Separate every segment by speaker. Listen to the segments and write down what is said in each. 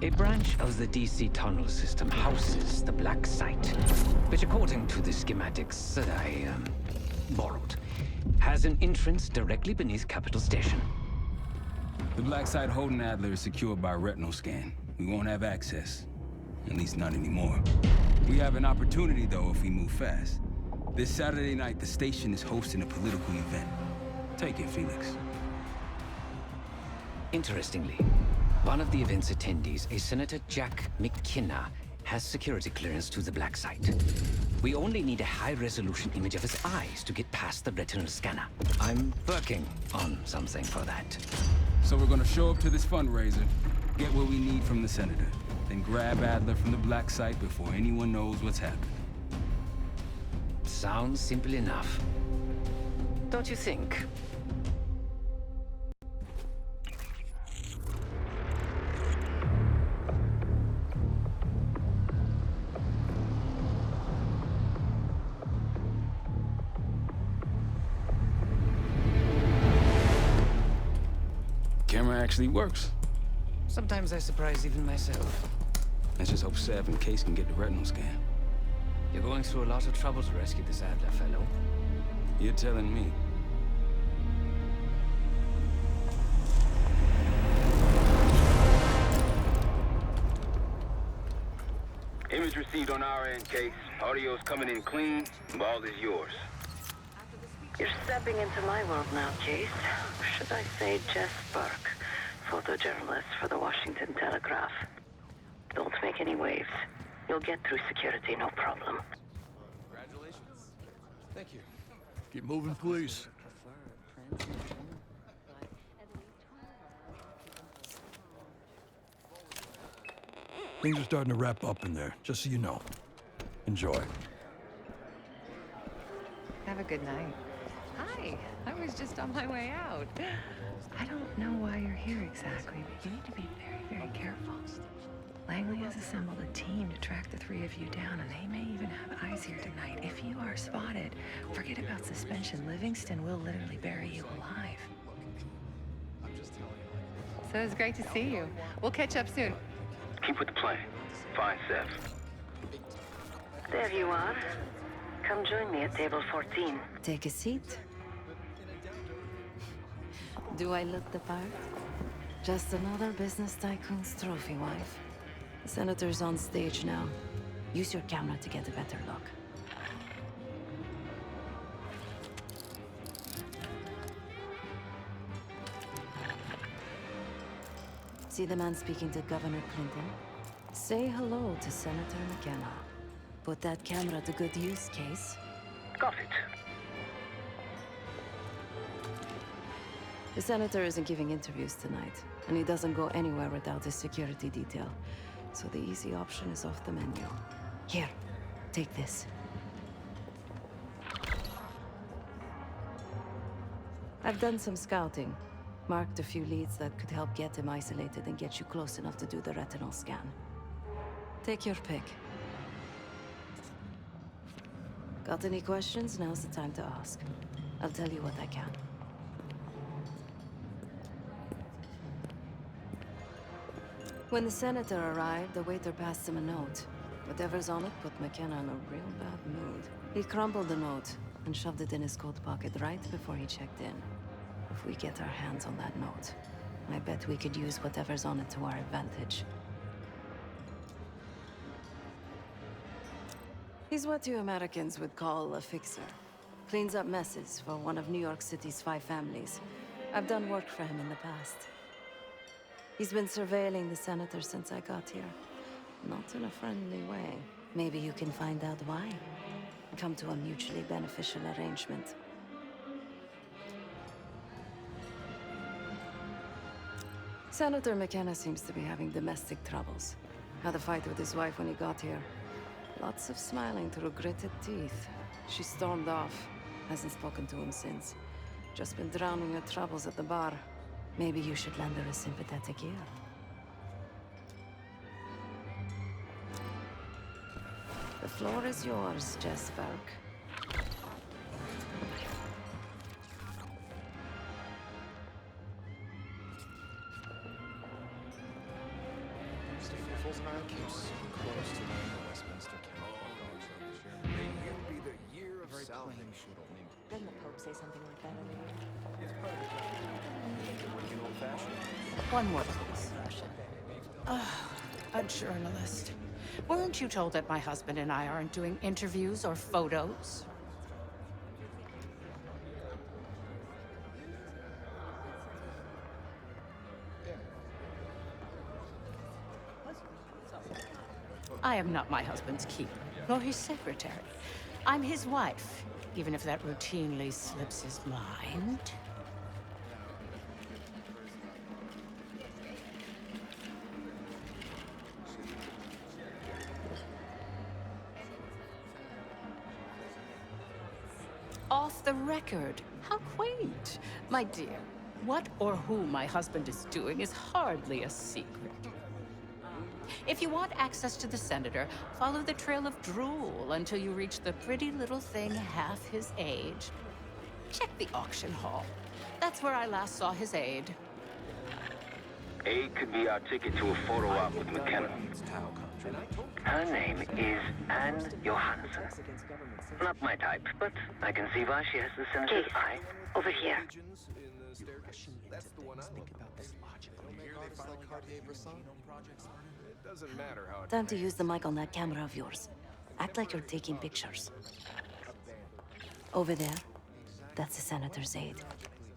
Speaker 1: A branch of the DC tunnel system houses the Blacksite, which according to the schematics that I, borrowed, has an entrance directly beneath Capital Station.
Speaker 2: The Blacksite holding Adler is secured by retinal scan. We won't have access. At least not anymore. We have an opportunity, though, if we move fast. This Saturday night, the station is hosting a political event. Take it, Felix.
Speaker 1: Interestingly, one of the event's attendees, a Senator Jack McKenna, has security clearance to the Blacksite. We only need a high-resolution image of his eyes to get past the retinal scanner. I'm working on something for that.
Speaker 2: So we're gonna show up to this fundraiser, get what we need from the Senator, then grab Adler from the Blacksite before anyone knows what's happened.
Speaker 1: Sounds simple enough. Don't you think?
Speaker 2: Camera actually works.
Speaker 1: Sometimes I surprise even myself.
Speaker 2: Let's just hope Sev and Case can get the retinal scan.
Speaker 1: You're going through a lot of trouble to rescue this Adler fellow.
Speaker 2: You're telling me.
Speaker 3: Image received on our end, Case. Audio's coming in clean. Ball is yours.
Speaker 4: You're stepping into my world now, Case. Should I say Jess Burke, photojournalist for the Washington Telegraph. Don't make any waves. You'll get through security, no problem.
Speaker 5: Congratulations. Thank you. Keep moving, please. Things are starting to wrap up in there, just so you know. Enjoy.
Speaker 6: Have a good night. Hi, I was just on my way out. I don't know why you're here exactly, but you need to be very, very careful. Langley has assembled a team to track the three of you down, and they may even have eyes here tonight. If you are spotted, forget about suspension. Livingston will literally bury you alive. So it's great to see you. We'll catch up soon.
Speaker 3: Keep with the plan. Find Sev.
Speaker 4: There you are. Come join me at table 14.
Speaker 7: Take a seat. Do I look the part? Just another business tycoon's trophy wife. The Senator's on stage now. Use your camera to get a better look. See the man speaking to Governor Clinton? Say hello to Senator McKenna. Put that camera to good use, Case.
Speaker 3: Got it.
Speaker 7: The Senator isn't giving interviews tonight, and he doesn't go anywhere without his security detail. So the easy option is off the menu. Here, take this. I've done some scouting. Marked a few leads that could help get him isolated and get you close enough to do the retinal scan. Take your pick. Got any questions? Now's the time to ask. I'll tell you what I can. When the Senator arrived, the waiter passed him a note. Whatever's on it put McKenna in a real bad mood. He crumpled the note and shoved it in his coat pocket right before he checked in. If we get our hands on that note, I bet we could use whatever's on it to our advantage. He's what you Americans would call a fixer. Cleans up messes for one of New York City's 5 families. I've done work for him in the past. He's been surveilling the Senator since I got here. Not in a friendly way. Maybe you can find out why. Come to a mutually beneficial arrangement. Senator McKenna seems to be having domestic troubles. Had a fight with his wife when he got here. Lots of smiling through gritted teeth. She stormed off. Hasn't spoken to him since. Just been drowning her troubles at the bar. Maybe you should lend her a sympathetic ear. The floor is yours, Jess Burke.
Speaker 8: patrols in our case so close to when the Westminster County.
Speaker 9: May you be the year of salvation.
Speaker 10: Doesn't the Pope say something like that every year?
Speaker 9: It's part of the job. What do you old fashioned?
Speaker 10: One more, please. A journalist. Weren't you told that my husband and I aren't doing interviews or photos? I am not my husband's keeper, nor his secretary. I'm his wife, even if that routinely slips his mind. Off the record. How quaint. My dear, what or who my husband is doing is hardly a secret. If you want access to the senator, follow the trail of drool until you reach the pretty little thing half his age. Check the auction hall. That's where I last saw his aide.
Speaker 3: Aid could be our ticket to a photo op with McKenna. Her name is Anne Johansson. Not my type, but I can see why she has the senator's eye.
Speaker 4: Over here.
Speaker 9: That's the one I think about this logically. Here they finally Cartier Bresson project started. It doesn't matter how.
Speaker 7: Time to use the mic on that camera of yours. Act like you're taking pictures. Over there, that's the senator's aide.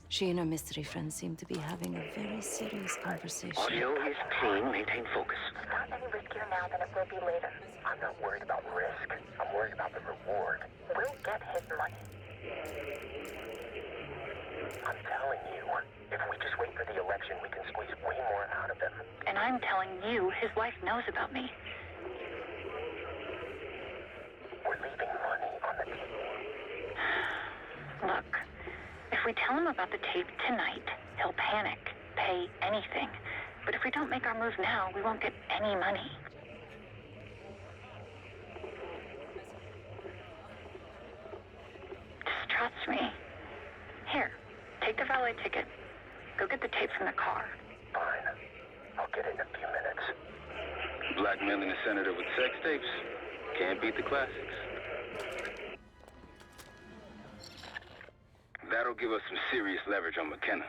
Speaker 7: She and her mystery friend seem to be having a very serious conversation.
Speaker 3: Audio is clean, maintain focus.
Speaker 11: It's not any riskier now than it will be later. I'm not worried about risk. I'm worried about the reward. We'll get his money. I'm telling you, if we just wait for the election, we can squeeze way more out of him.
Speaker 4: And I'm telling you, his wife knows about me.
Speaker 11: We're leaving money on the table.
Speaker 4: Look, if we tell him about the tape tonight, he'll panic, pay anything. But if we don't make our move now, we won't get any money. Just trust me. Here, take the valet ticket. Go get the tape from the car.
Speaker 11: Fine. I'll get it in a few minutes.
Speaker 3: Blackmailing a senator with sex tapes. Can't beat the classics. That'll give us some serious leverage on McKenna.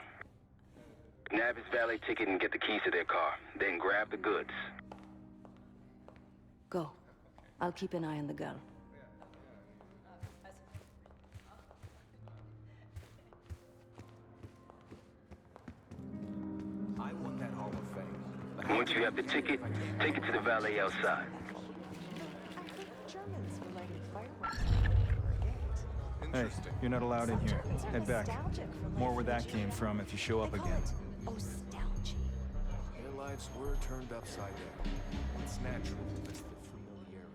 Speaker 3: Nab his valet ticket and get the keys to their car. Then grab the goods.
Speaker 7: Go. I'll keep an eye on the girl.
Speaker 9: I want that Hall of Fame.
Speaker 3: Once you have the ticket, take it to the valet outside.
Speaker 10: Germans were lighting fireworks.
Speaker 12: Hey, you're not allowed in here. Head back. More where that came from if you show up again.
Speaker 10: Nostalgia.
Speaker 9: Their lives were turned upside down. It's natural to miss the familiarity.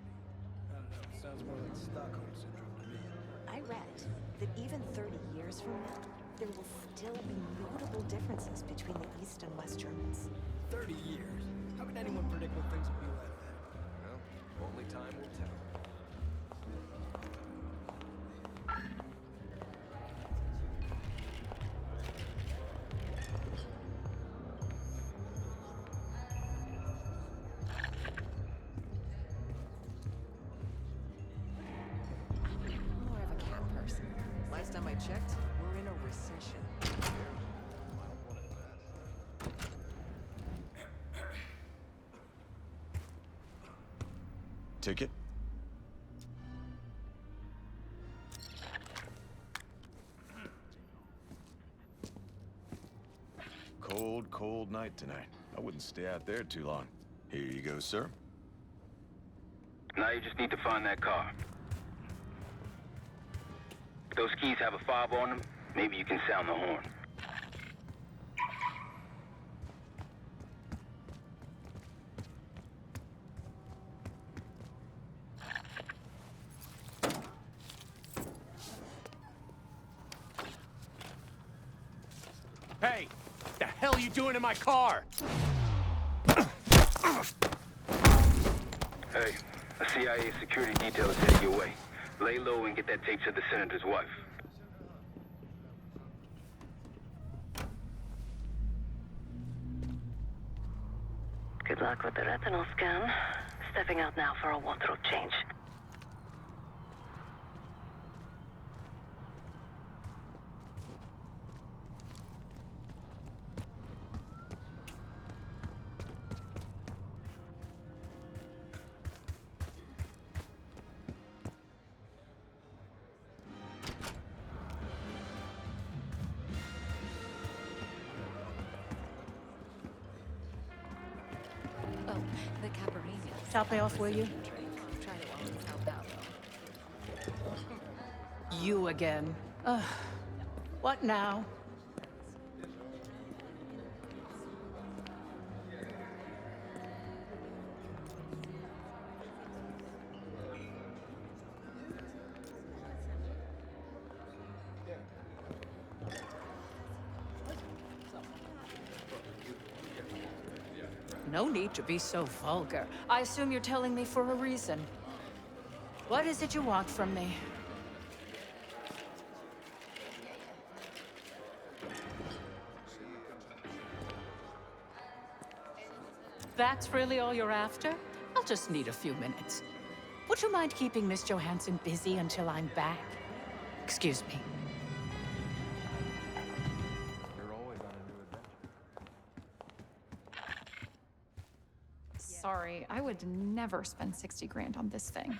Speaker 5: I don't know. Sounds more like Stockholm syndrome to me.
Speaker 13: I read that even 30 years from now, there will still be notable differences between the East and West Germans.
Speaker 5: 30 years? How can anyone predict what things will be like then?
Speaker 9: Well, only time will tell.
Speaker 6: More of a cat person. Last time I checked, we're in a recession.
Speaker 12: Ticket?
Speaker 14: Cold, cold night tonight. I wouldn't stay out there too long. Here you go, sir.
Speaker 3: Now you just need to find that car. If those keys have a fob on them, maybe you can sound the horn.
Speaker 9: Hey! The hell are you doing in my car?
Speaker 3: Hey, a CIA security detail is heading your way. Lay low and get that tape to the senator's wife.
Speaker 4: Good luck with the retinal scan. Stepping out now for a wardrobe change.
Speaker 7: Oh, the Caparina.
Speaker 10: Top me off, will you?
Speaker 7: Try to always help out.
Speaker 10: You again. Ugh. What now? No need to be so vulgar. I assume you're telling me for a reason. What is it you want from me? That's really all you're after? I'll just need a few minutes. Would you mind keeping Miss Johansson busy until I'm back? Excuse me.
Speaker 8: You're always on a new adventure.
Speaker 15: Sorry, I would never spend 60 grand on this thing.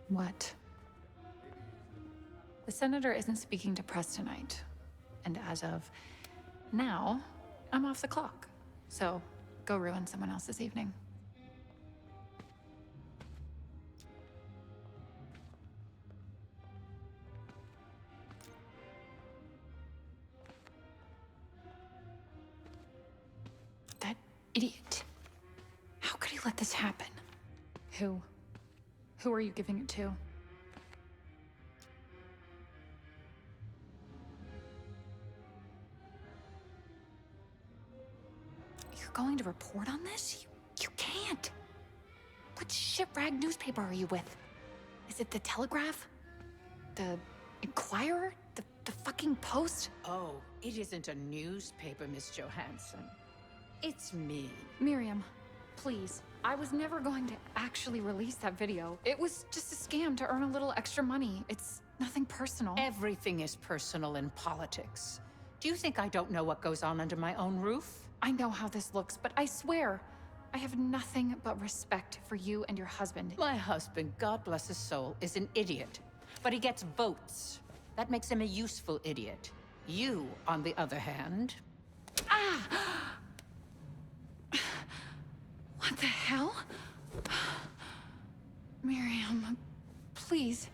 Speaker 15: What? The senator isn't speaking to press tonight. And as of now, I'm off the clock. So, go ruin someone else's evening. That idiot. How could he let this happen? Who? Who are you giving it to? You're going to report on this? You can't. What shit rag newspaper are you with? Is it the Telegraph? The Inquirer? The fucking Post?
Speaker 10: Oh, it isn't a newspaper, Miss Johansson. It's me.
Speaker 15: Miriam, please. I was never going to actually release that video. It was just a scam to earn a little extra money. It's nothing personal.
Speaker 10: Everything is personal in politics. Do you think I don't know what goes on under my own roof?
Speaker 15: I know how this looks, but I swear, I have nothing but respect for you and your husband.
Speaker 10: My husband, God bless his soul, is an idiot. But he gets votes. That makes him a useful idiot. You, on the other hand...
Speaker 15: Ah! What the hell? Miriam, please,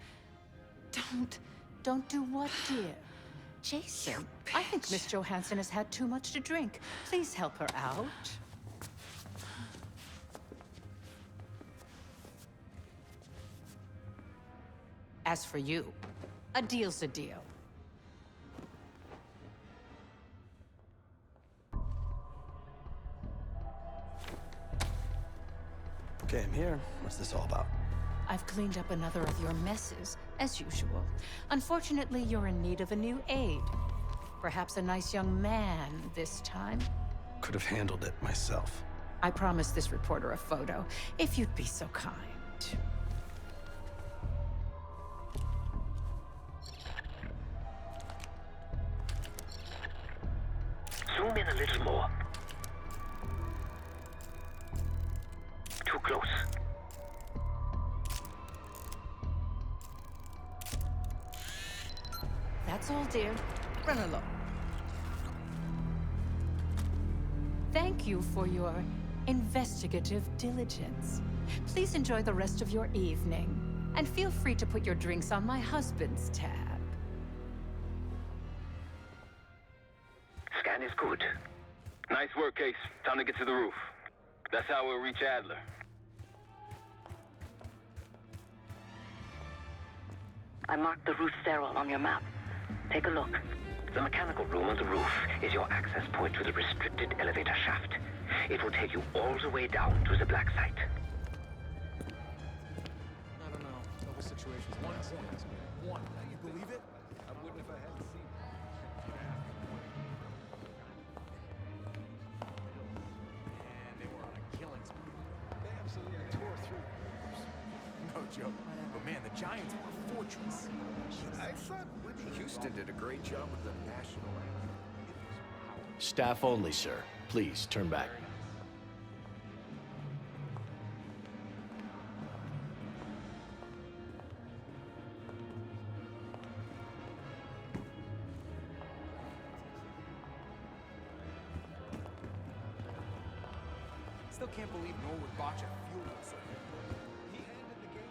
Speaker 15: don't.
Speaker 10: Don't do what, dear? Jason, I think Miss Johansson has had too much to drink. Please help her out. As for you, a deal's a deal.
Speaker 16: Okay, I'm here. What's this all about?
Speaker 10: I've cleaned up another of your messes, as usual. Unfortunately, you're in need of a new aide. Perhaps a nice young man this time.
Speaker 16: Could have handled it myself.
Speaker 10: I promised this reporter a photo, if you'd be so kind.
Speaker 3: Zoom in a little more. Too close.
Speaker 10: That's all, dear. Run along. Thank you for your investigative diligence. Please enjoy the rest of your evening. And feel free to put your drinks on my husband's tab.
Speaker 3: Scan is good. Nice work, Case. Time to get to the roof. That's how we'll reach Adler.
Speaker 4: I marked the roof sterile on your map. Take a look.
Speaker 3: The mechanical room on the roof is your access point to the restricted elevator shaft. It will take you all the way down to the Blacksite.
Speaker 8: I don't know. Double situations. 1 point. 1. You believe it? I wouldn't if I hadn't seen it. joke. But man, the Giants were a fortress.
Speaker 9: I thought Whitney Houston did a great job with the national anthem.
Speaker 17: Staff only, sir. Please, turn back.
Speaker 8: Still can't believe Norwood botched a fuel so he ended the game.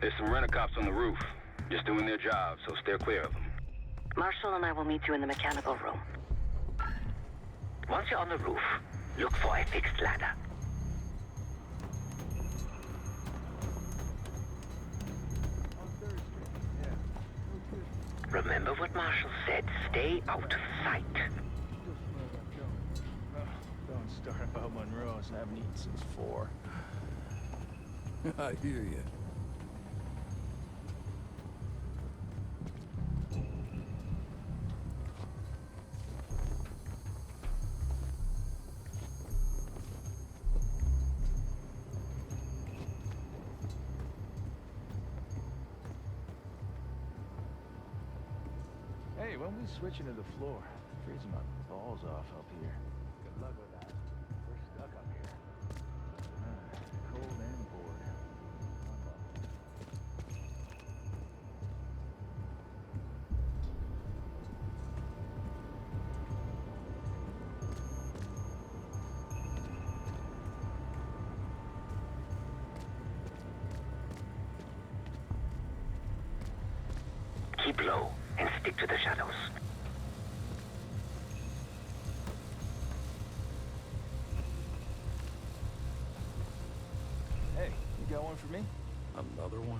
Speaker 3: There's some rent-a-cops on the roof. Just doing their job, so steer clear of them.
Speaker 4: Marshall and I will meet you in the mechanical room.
Speaker 3: Once you're on the roof, look for a fixed ladder. Remember what Marshall said. Stay out of sight.
Speaker 12: Don't start about Monroe's. I haven't eaten since 4.
Speaker 5: I hear you.
Speaker 12: Hey, when we switching to the floor, freezing my balls off up here. Good luck with that. We're stuck up here. Cold and bored.
Speaker 3: Keep low and stick to the shadows.
Speaker 12: Hey, you got one for me?
Speaker 5: Another one?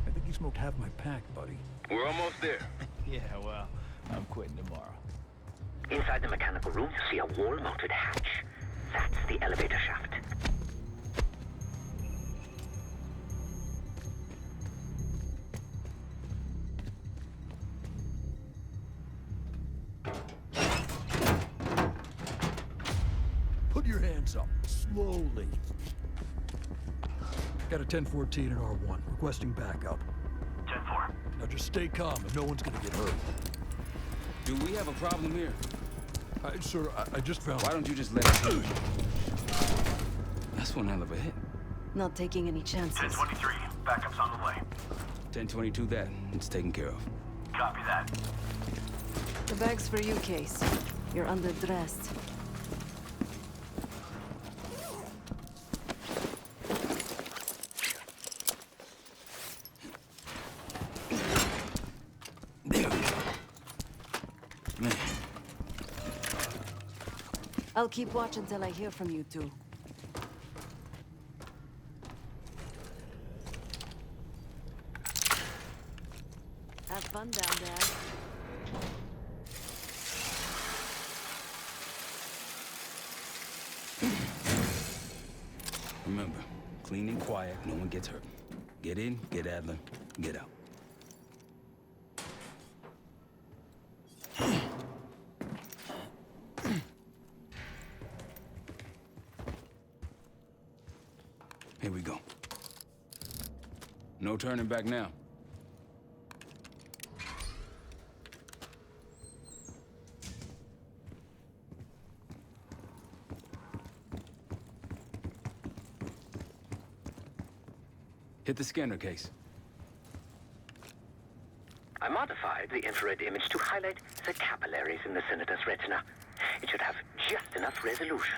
Speaker 5: I think you smoked half my pack, buddy.
Speaker 3: We're almost there.
Speaker 12: Yeah, well, I'm quitting tomorrow.
Speaker 3: Inside the mechanical room, you see a wall-mounted hatch. That's the elevator shaft.
Speaker 5: Put your hands up, slowly. Got a 1014 and R1, requesting backup.
Speaker 3: 10-4.
Speaker 5: Now just stay calm and no one's gonna get hurt.
Speaker 2: Do we have a problem here?
Speaker 5: Sir, I just found...
Speaker 2: Why don't you just let it through? That's one hell of a hit.
Speaker 7: Not taking any chances.
Speaker 11: 1023, backup's on the way.
Speaker 2: 1022 that. It's taken care of.
Speaker 11: Copy that.
Speaker 7: The bag's for you, Case. You're underdressed.
Speaker 2: There we go. Man.
Speaker 7: I'll keep watch until I hear from you two. Have fun down there.
Speaker 2: Remember, clean and quiet, no one gets hurt. Get in, get Adler, get out. Here we go. No turning back now. Hit Hit the scanner case.
Speaker 3: I modified the infrared image to highlight the capillaries in the Senator's retina. It should have just enough resolution.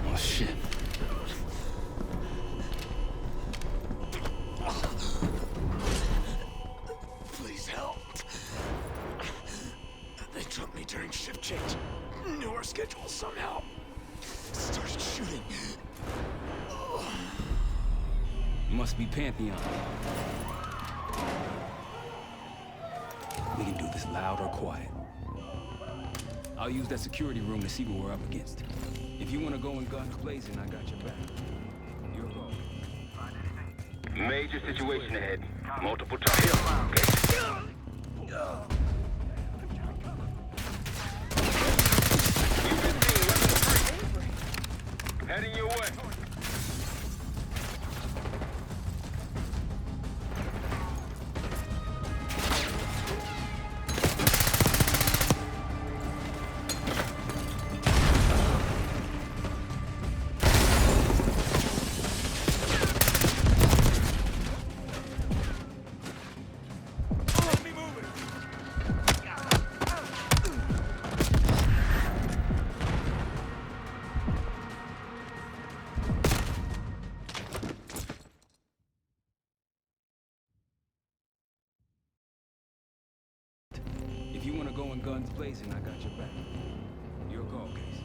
Speaker 2: Oh, shit.
Speaker 16: Please help. They took me during shift change. Knew our schedule somehow. Started shooting.
Speaker 2: Must be Pantheon. We can do this loud or quiet. I'll use that security room to see what we're up against. If you want to go in guns blazing, I got your back. Your call.
Speaker 3: Major situation ahead. Multiple targets. Heading your way.
Speaker 2: If you want to go in guns blazing, I got your back. Your call, Case.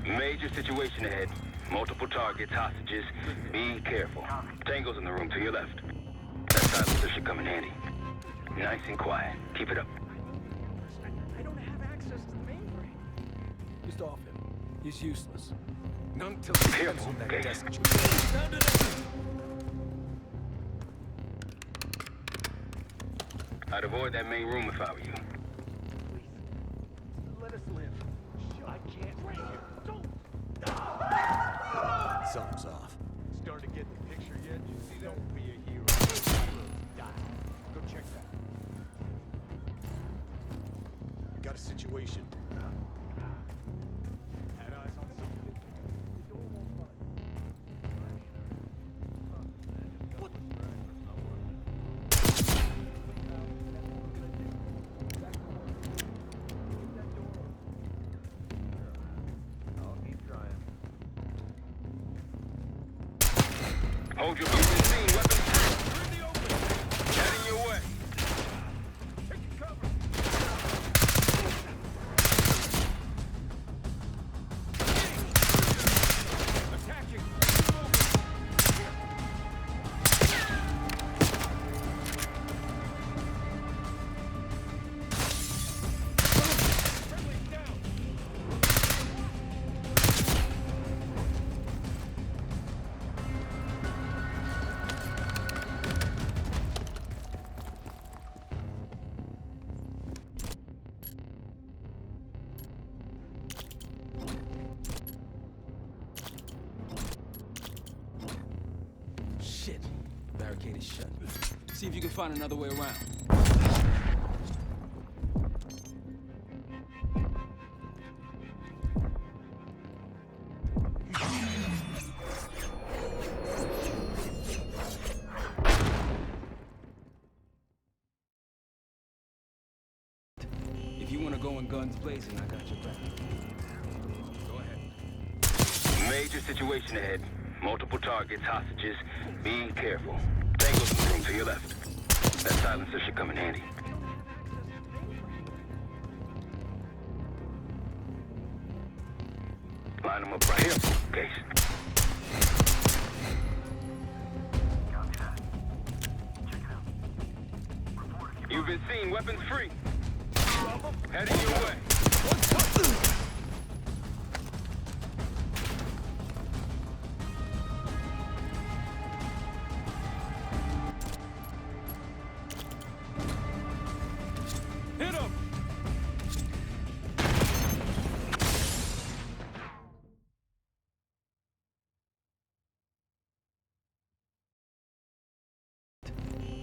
Speaker 3: Major situation ahead. Multiple targets, hostages. Be careful. Tango's in the room to your left. That silencer should come in handy. Nice and quiet. Keep it up.
Speaker 8: I don't have access to the mainframe.
Speaker 5: Just off him. He's useless.
Speaker 8: None till he
Speaker 3: Careful,
Speaker 8: on that
Speaker 3: okay.
Speaker 8: desk.
Speaker 3: I'd avoid that main room if I were you.
Speaker 8: Let us live. I can't. Right here. Don't.
Speaker 16: Something's off.
Speaker 8: Starting to get the picture yet? Don't be a hero. Heroes die. Go check that.
Speaker 9: Got a situation.
Speaker 8: Had eyes on something. The door won't budge. What?
Speaker 3: Hold your scene, weapons free. Heading your way.
Speaker 8: Take cover. Attacking. Friendly down.
Speaker 2: Shit. Barricade is shut. See if you can find another way around. If you want to go in guns blazing, I got your back. Go ahead.
Speaker 3: Major situation ahead. Multiple targets, hostages. Be careful. Tango's in the room to your left. That silencer should come in handy. Line them up right here, Case. You've been seen, weapons free. Heading your way.
Speaker 2: Hit him!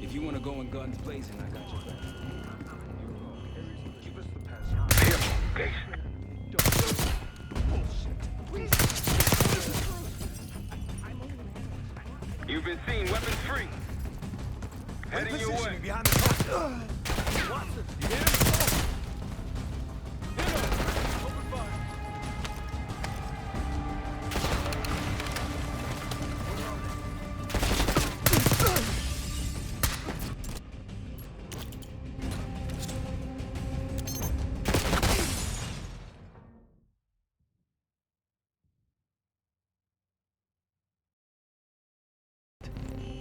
Speaker 2: If you want to go in guns blazing, I got your back.
Speaker 8: Give us the pass.
Speaker 3: Here, Case. You've been seen, weapons free. Heading your way.
Speaker 16: Behind the car. Watson, you hear him? Hit him! Open fire.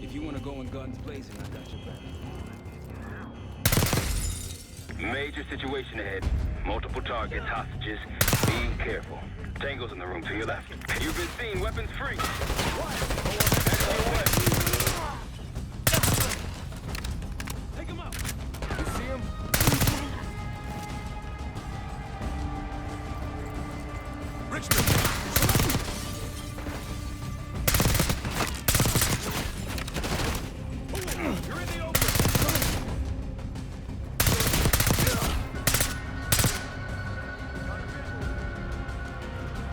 Speaker 2: If you want to go in guns blazing, I got your back.
Speaker 3: Major situation ahead. Multiple targets, hostages. Be careful. Tango's in the room to your left. You've been seen, weapons free. Heading your way.
Speaker 2: Take him out. You see him?
Speaker 16: Richmond! You're in the open!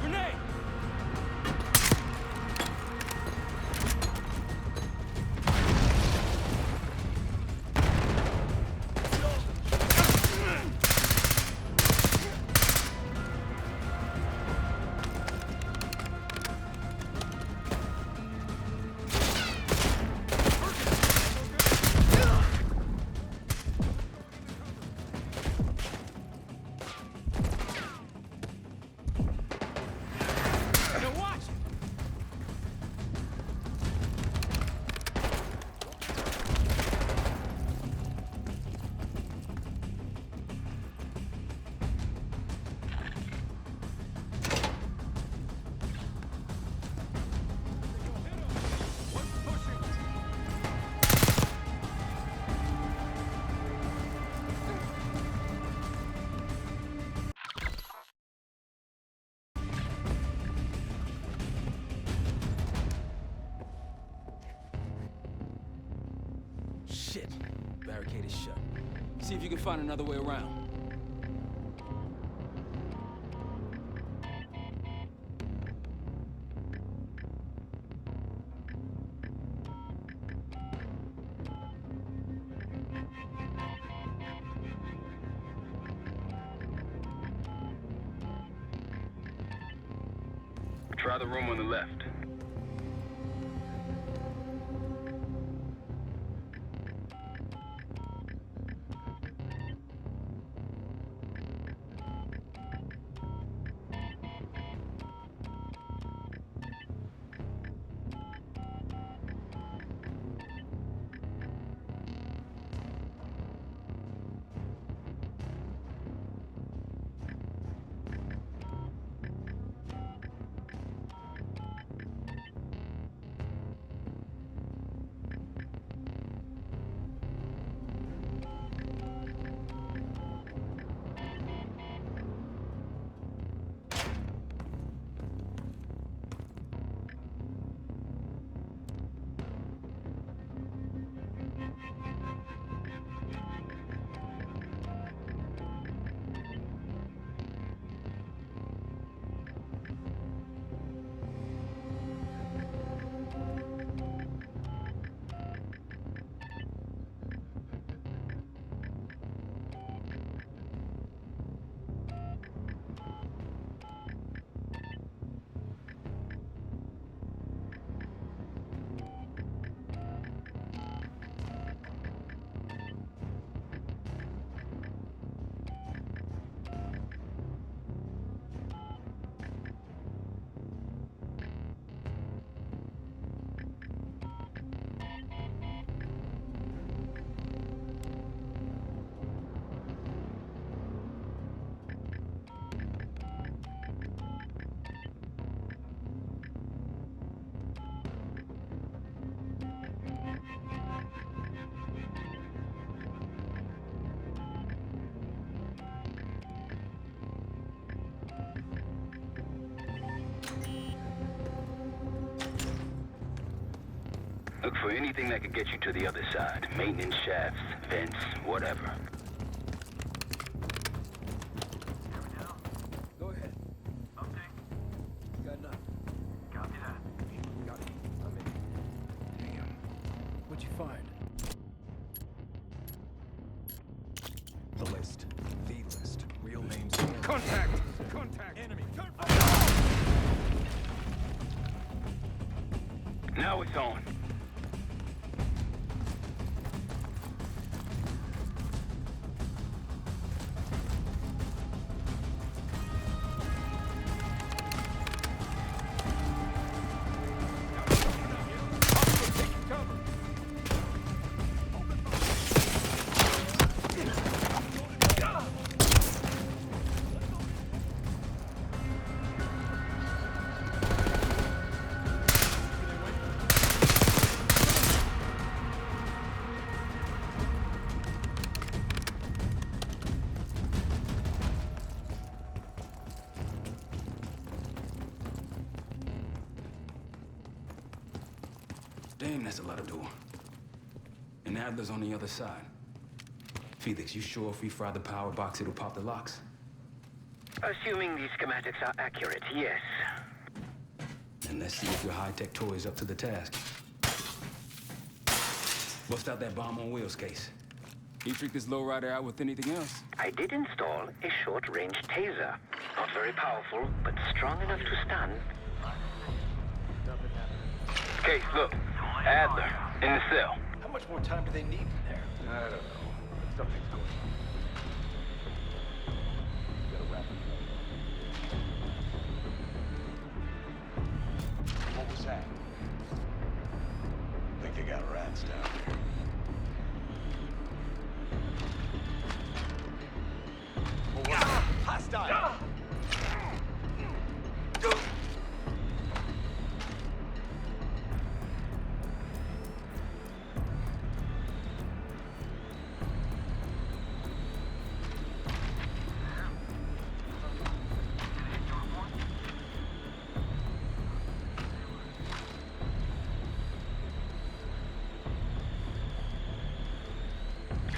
Speaker 2: Grenade! Shit. Barricade is shut. See if you can find another way around.
Speaker 3: Try the room on the left. Look for anything that could get you to the other side. Maintenance shafts, vents, whatever.
Speaker 8: Go ahead. Update. Got enough. Copy that. Got it. I'm in. Hang find? The list. The list. Real names. Contact! Contact! Enemy! Turn fire!
Speaker 3: Now it's on.
Speaker 2: Damn, that's a lot of door. And Adler's on the other side. Felix, you sure if we fry the power box, it'll pop the locks?
Speaker 3: Assuming these schematics are accurate, yes.
Speaker 2: And let's see if your high-tech toy is up to the task. Bust out that bomb on wheels case. You trick this lowrider out with anything else?
Speaker 3: I did install a short-range taser. Not very powerful, but strong enough to stun. Case, look. Adler, in the cell.
Speaker 12: How much more time do they need in there?
Speaker 9: I don't know. Something's going on. Gotta wrap it up.
Speaker 14: What was that? I think they got rats down here.
Speaker 12: Hostile!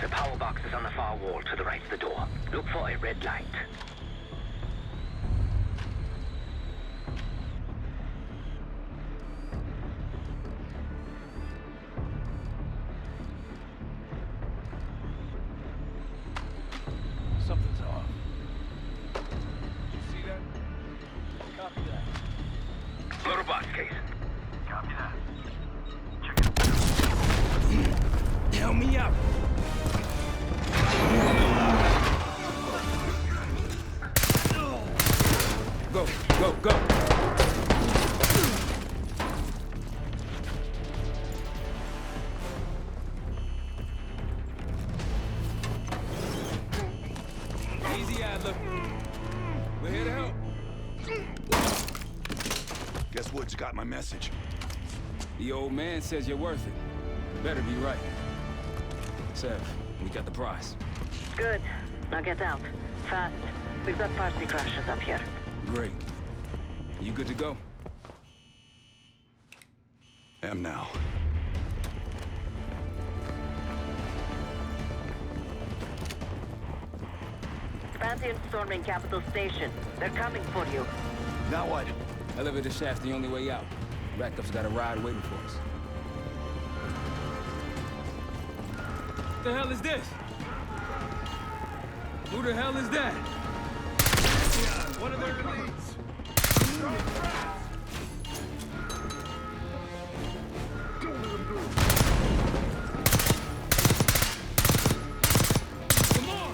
Speaker 3: The power box is on the far wall to the right of the door. Look for a red light.
Speaker 12: Something's off. You see that? Copy that.
Speaker 3: Load a box case.
Speaker 12: Copy that.
Speaker 2: Help me out! Go, go, go! Easy, Adler. We're here to help.
Speaker 14: Guess Woods got my message.
Speaker 2: The old man says you're worth it. Better be right. Sev, we got the prize.
Speaker 4: Good. Now get out. Fast. We've got party crashes up here.
Speaker 2: Great. You good to go?
Speaker 14: Am now.
Speaker 4: Fancy storming Capital Station. They're coming for you.
Speaker 14: Now what?
Speaker 2: Elevator shaft's the only way out. Rackup's got a ride waiting for us. What the hell is this? Who the hell is that?
Speaker 8: One of their elites.
Speaker 2: Come on!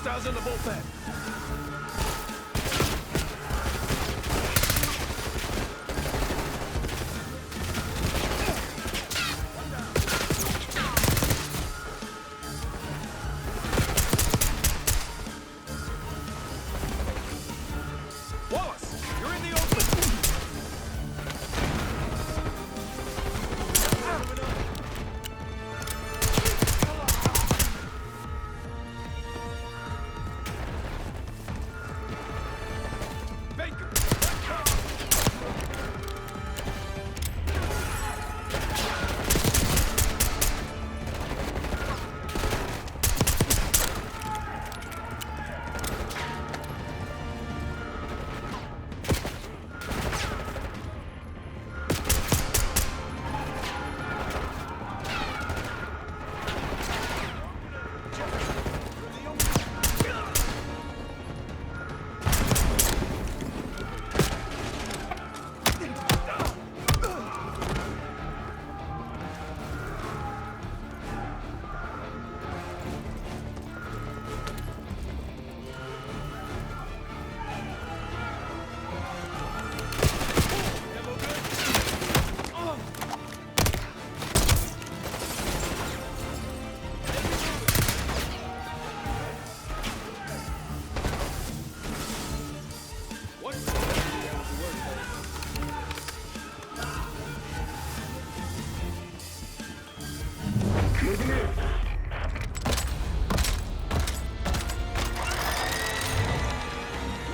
Speaker 16: Hostiles in the bullpen. Wallace, you're in the open. Baker!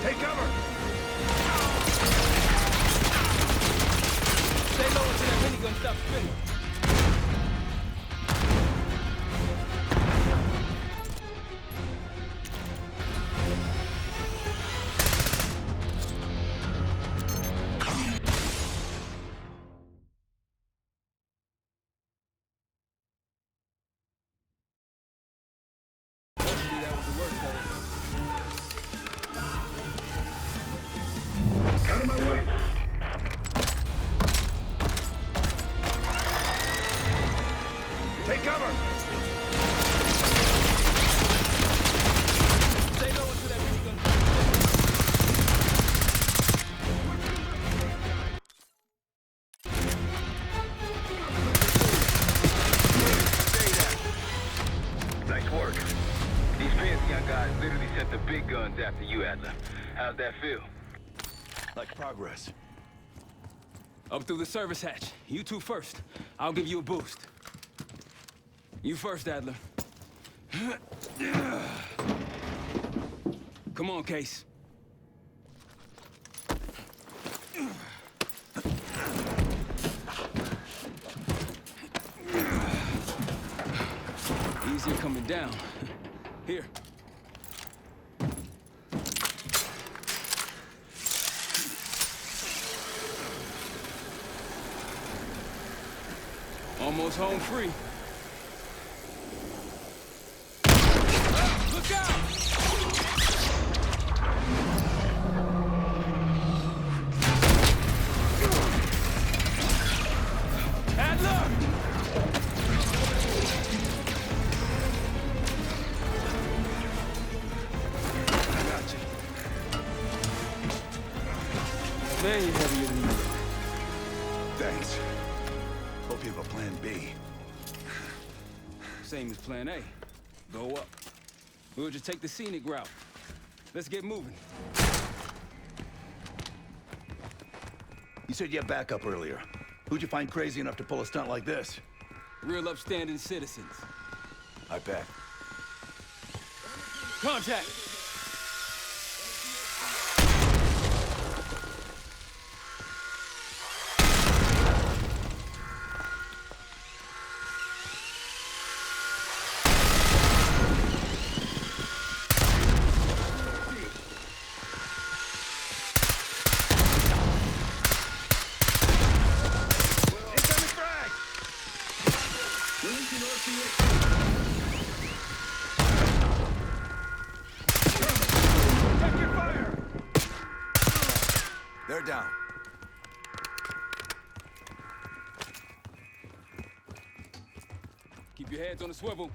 Speaker 16: Take cover!
Speaker 2: Stay low until that minigun stops spinning.
Speaker 16: Out of my way! Take cover!
Speaker 2: Stay low until that minigun stops spinning.
Speaker 3: Nice work. These Pantheon guys literally sent the big guns after you, Adler. How's that feel?
Speaker 14: Like progress.
Speaker 2: Up through the service hatch. You two first. I'll give you a boost. You first, Adler. Come on, Case. Easier coming down. Here. Almost home free. Look out! Adler!
Speaker 16: I got you.
Speaker 2: Man, you're heavier than you.
Speaker 16: Thanks. Hope you have a plan B.
Speaker 2: Same as plan A. Go up. We'll just take the scenic route. Let's get moving.
Speaker 16: You said you had backup earlier. Who'd you find crazy enough to pull a stunt like this?
Speaker 2: Real upstanding citizens.
Speaker 16: I bet.
Speaker 2: Contact!
Speaker 16: They're down.
Speaker 2: Keep your heads on the swivel.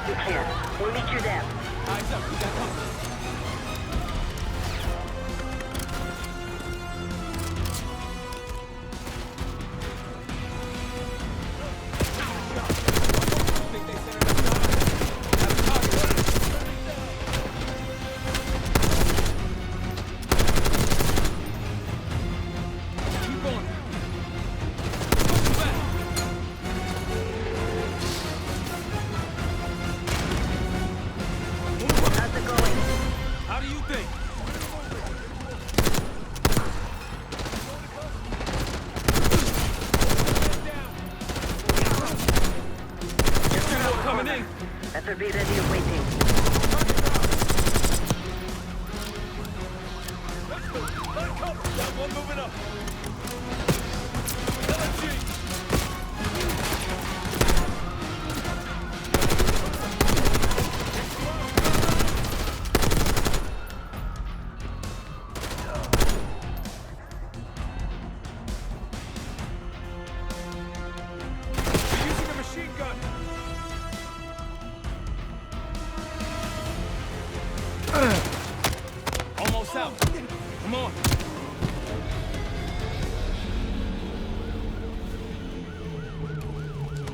Speaker 4: you clear. We'll meet you there.
Speaker 2: Eyes up, we got company.
Speaker 4: Better be ready and waiting.
Speaker 8: Got one moving up. Using a machine gun.
Speaker 2: Almost out. Come on.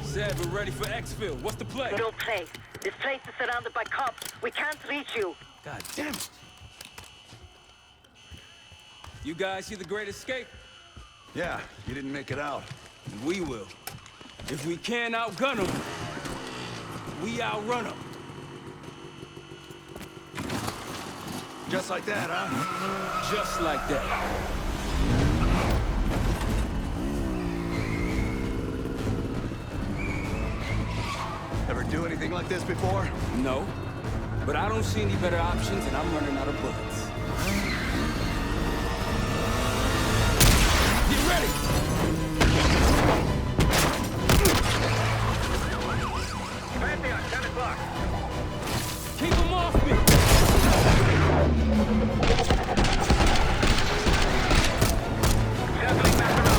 Speaker 2: Zed, we're ready for exfil. What's the play?
Speaker 4: No play. This place is surrounded by cops. We can't reach you.
Speaker 2: God damn it. You guys see the Great Escape?
Speaker 14: Yeah, you didn't make it out.
Speaker 2: And we will. If we can't outgun them, we outrun them.
Speaker 14: Just like that, huh?
Speaker 2: Just like that.
Speaker 14: Ever do anything like this before?
Speaker 2: No. But I don't see any better options, and I'm running out of bullets. Get ready!
Speaker 3: Right there, 10 o'clock.
Speaker 2: Keep them off me!
Speaker 3: Circling back around.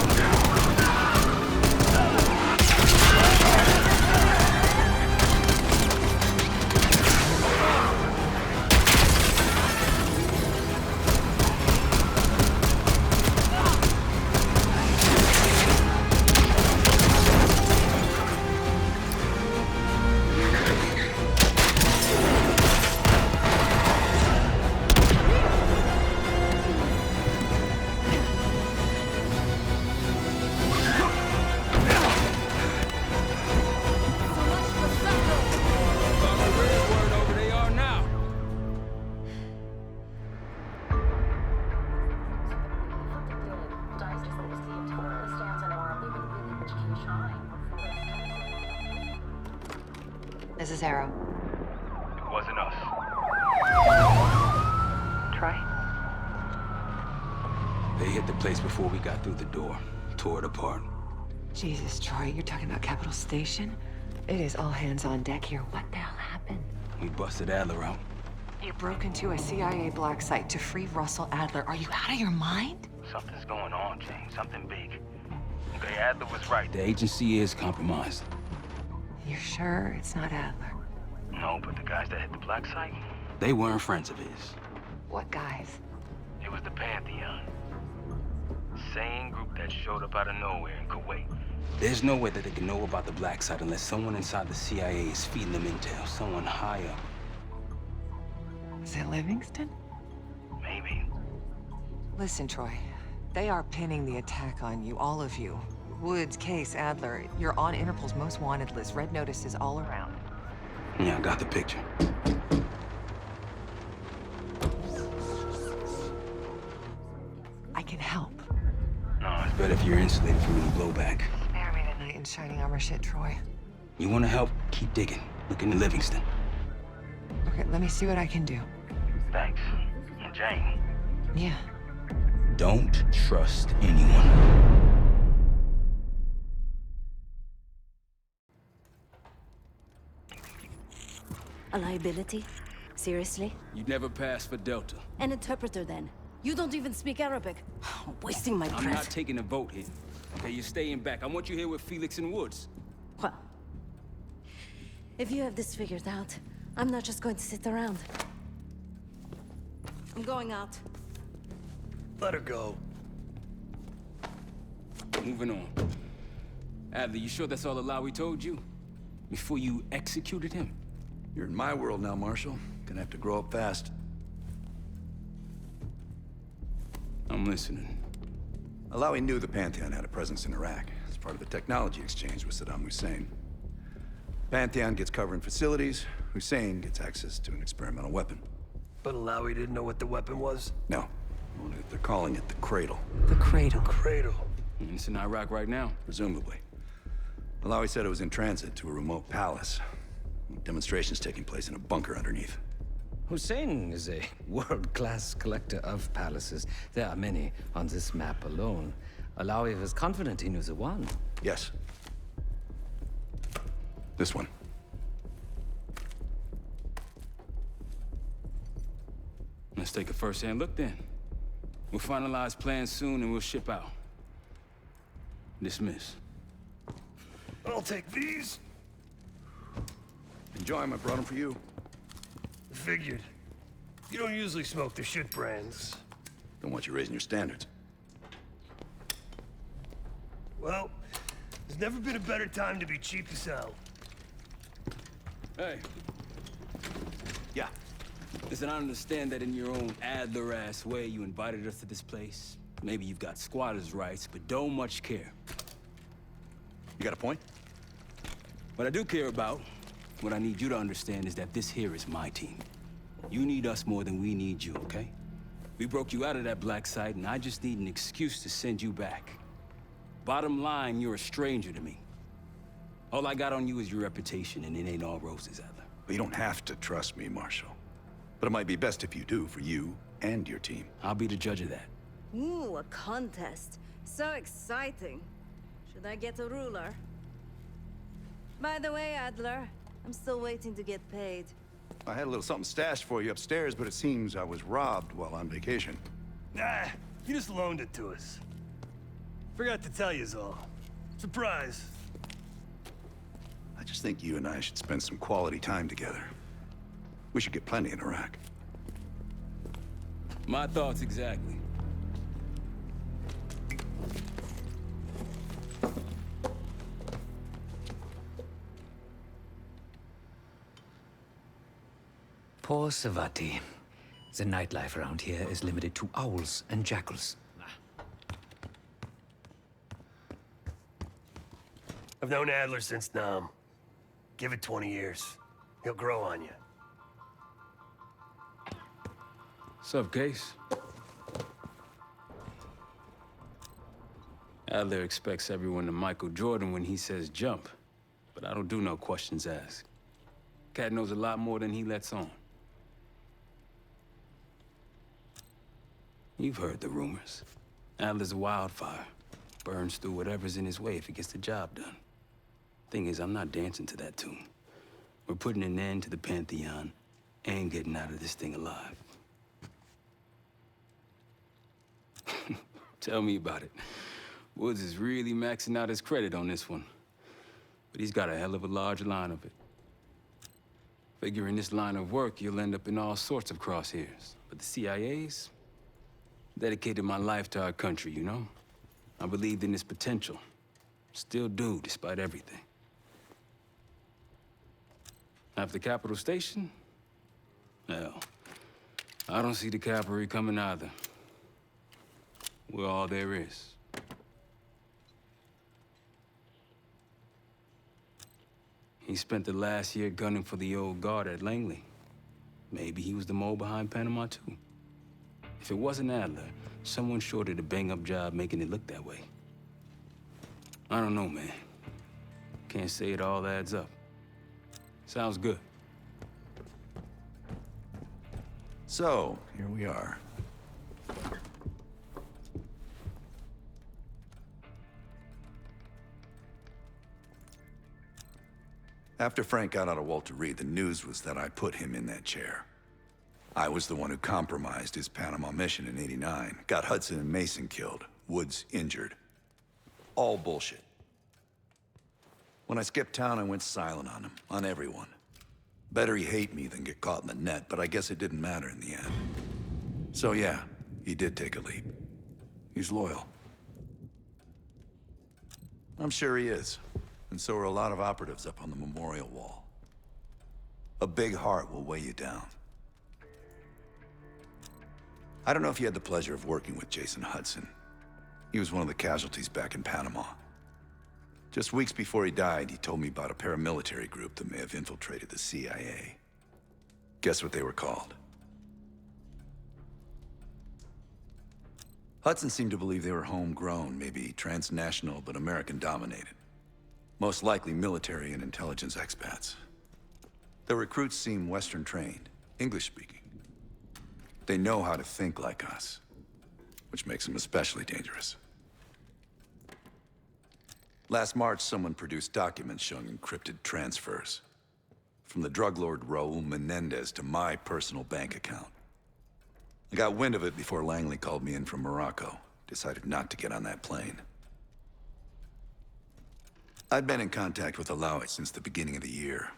Speaker 6: This is Arrow.
Speaker 12: It wasn't us.
Speaker 6: Troy?
Speaker 2: They hit the place before we got through the door. Tore it apart.
Speaker 6: Jesus, Troy, you're talking about Capital Station? It is all hands on deck here. What the hell happened?
Speaker 2: We busted Adler out.
Speaker 6: You broke into a CIA Blacksite to free Russell Adler. Are you out of your mind?
Speaker 12: Something's going on, Jane. Something big. Okay, Adler was right.
Speaker 2: The agency is compromised.
Speaker 6: You're sure it's not Adler?
Speaker 12: No, but the guys that hit the Blacksite?
Speaker 2: They weren't friends of his.
Speaker 6: What guys?
Speaker 12: It was the Pantheon. Same group that showed up out of nowhere in Kuwait.
Speaker 2: There's no way that they can know about the Blacksite unless someone inside the CIA is feeding them intel. Someone high up.
Speaker 6: Is it Livingston?
Speaker 12: Maybe.
Speaker 6: Listen, Troy. They are pinning the attack on you, all of you. Woods, Case, Adler. You're on Interpol's most wanted list. Red notices all around.
Speaker 2: Yeah, I got the picture.
Speaker 6: I can help.
Speaker 2: No, it's better if you're insulated from any blowback.
Speaker 6: Spare me tonight in shining armor shit, Troy.
Speaker 2: You want to help? Keep digging. Look into Livingston.
Speaker 6: Okay, let me see what I can do.
Speaker 12: Thanks. And Jane.
Speaker 6: Yeah.
Speaker 2: Don't trust anyone.
Speaker 7: A liability? Seriously?
Speaker 2: You'd never pass for Delta.
Speaker 7: An interpreter, then. You don't even speak Arabic. Wasting my breath.
Speaker 2: I'm not taking a vote here. Okay, you're staying back. I want you here with Felix and Woods.
Speaker 7: Well, If you have this figured out, I'm not just going to sit around. I'm going out.
Speaker 5: Let her go.
Speaker 2: Moving on. Adler, you sure that's all Alawi told you? Before you executed him?
Speaker 18: You're in my world now, Marshal. Gonna have to grow up fast.
Speaker 2: I'm listening.
Speaker 18: Alawi knew the Pantheon had a presence in Iraq as part of the technology exchange with Saddam Hussein. Pantheon gets cover in facilities, Hussein gets access to an experimental weapon.
Speaker 5: But Alawi didn't know what the weapon was?
Speaker 18: No. Only that they're calling it the Cradle.
Speaker 6: The Cradle.
Speaker 5: Cradle.
Speaker 2: It's in Iraq right now?
Speaker 18: Presumably. Alawi said it was in transit to a remote palace. Demonstrations taking place in a bunker underneath.
Speaker 1: Hussein is a world-class collector of palaces. There are many on this map alone. Alawi was confident he knew the one.
Speaker 18: Yes. This one.
Speaker 2: Let's take a first-hand look then. We'll finalize plans soon and we'll ship out. Dismiss.
Speaker 5: I'll take these.
Speaker 18: Enjoy them, I brought them for you.
Speaker 5: Figured. You don't usually smoke the shit brands.
Speaker 18: Don't want you raising your standards.
Speaker 5: Well, there's never been a better time to be cheap as hell.
Speaker 2: Hey.
Speaker 18: Yeah.
Speaker 2: Listen, I understand that in your own Adler-ass way you invited us to this place. Maybe you've got squatters' rights, but don't much care.
Speaker 18: You got a point?
Speaker 2: What I do care about, what I need you to understand is that this here is my team. You need us more than we need you, okay? We broke you out of that Blacksite, and I just need an excuse to send you back. Bottom line, you're a stranger to me. All I got on you is your reputation, and it ain't all roses, Adler.
Speaker 18: But you don't have to trust me, Marshal. But it might be best if you do, for you and your team.
Speaker 2: I'll be the judge of that.
Speaker 7: Ooh, a contest. So exciting. Should I get a ruler? By the way, Adler, I'm still waiting to get paid.
Speaker 18: I had a little something stashed for you upstairs, but it seems I was robbed while on vacation.
Speaker 5: Nah, you just loaned it to us. Forgot to tell yous all. Surprise.
Speaker 18: I just think you and I should spend some quality time together. We should get plenty in Iraq.
Speaker 2: My thoughts exactly.
Speaker 1: Poor Savati. The nightlife around here is limited to owls and jackals.
Speaker 5: I've known Adler since Nam. Give it 20 years. He'll grow on you.
Speaker 2: Sup, Case? Adler expects everyone to Michael Jordan when he says jump, but I don't do no questions asked. Cat knows a lot more than he lets on. You've heard the rumors. Adler's a wildfire. Burns through whatever's in his way if he gets the job done. Thing is, I'm not dancing to that tune. We're putting an end to the Pantheon and getting out of this thing alive. Tell me about it. Woods is really maxing out his credit on this one. But he's got a hell of a large line of it. Figure in this line of work, you'll end up in all sorts of crosshairs. But the CIA's dedicated my life to our country, you know? I believed in its potential. Still do, despite everything. After Capital Station? Hell, I don't see the cavalry coming either. We're all there is. He spent the last year gunning for the old guard at Langley. Maybe he was the mole behind Panama, too. If it wasn't Adler, someone sure did a bang-up job making it look that way. I don't know, man. Can't say it all adds up. Sounds good.
Speaker 18: So, here we are. After Frank got out of Walter Reed, the news was that I put him in that chair. I was the one who compromised his Panama mission in '89. Got Hudson and Mason killed. Woods injured. All bullshit. When I skipped town, I went silent on him, on everyone. Better he hate me than get caught in the net, but I guess it didn't matter in the end. So yeah, he did take a leap. He's loyal. I'm sure he is. And so are a lot of operatives up on the memorial wall. A big heart will weigh you down. I don't know if you had the pleasure of working with Jason Hudson. He was one of the casualties back in Panama. Just weeks before he died, he told me about a paramilitary group that may have infiltrated the CIA. Guess what they were called? Hudson seemed to believe they were homegrown, maybe transnational, but American-dominated. Most likely military and intelligence expats. The recruits seem Western-trained, English-speaking. They know how to think like us, which makes them especially dangerous. Last March, someone produced documents showing encrypted transfers. From the drug lord Raul Menendez to my personal bank account. I got wind of it before Langley called me in from Morocco. Decided not to get on that plane. I'd been in contact with Alawit since the beginning of the year.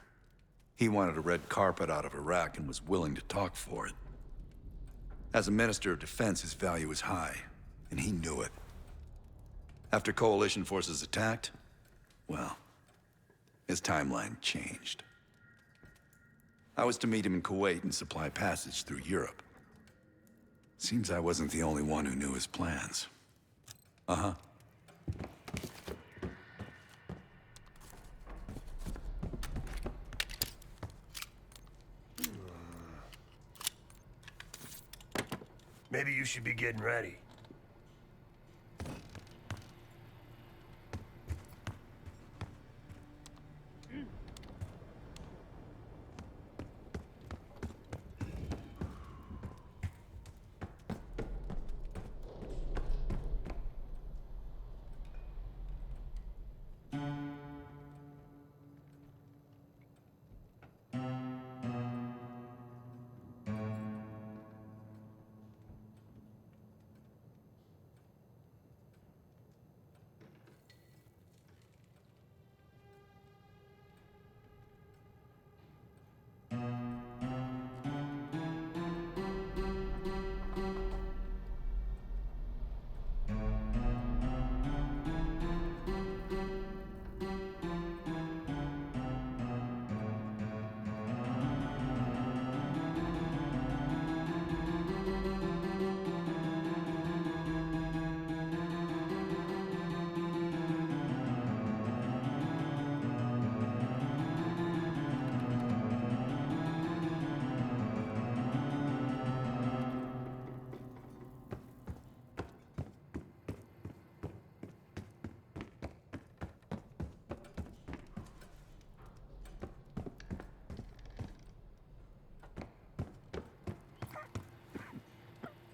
Speaker 18: He wanted a red carpet out of Iraq and was willing to talk for it. As a Minister of Defense, his value was high, and he knew it. After coalition forces attacked, well, his timeline changed. I was to meet him in Kuwait and supply passage through Europe. Seems I wasn't the only one who knew his plans. Uh-huh.
Speaker 5: Maybe you should be getting ready.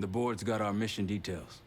Speaker 2: The board's got our mission details.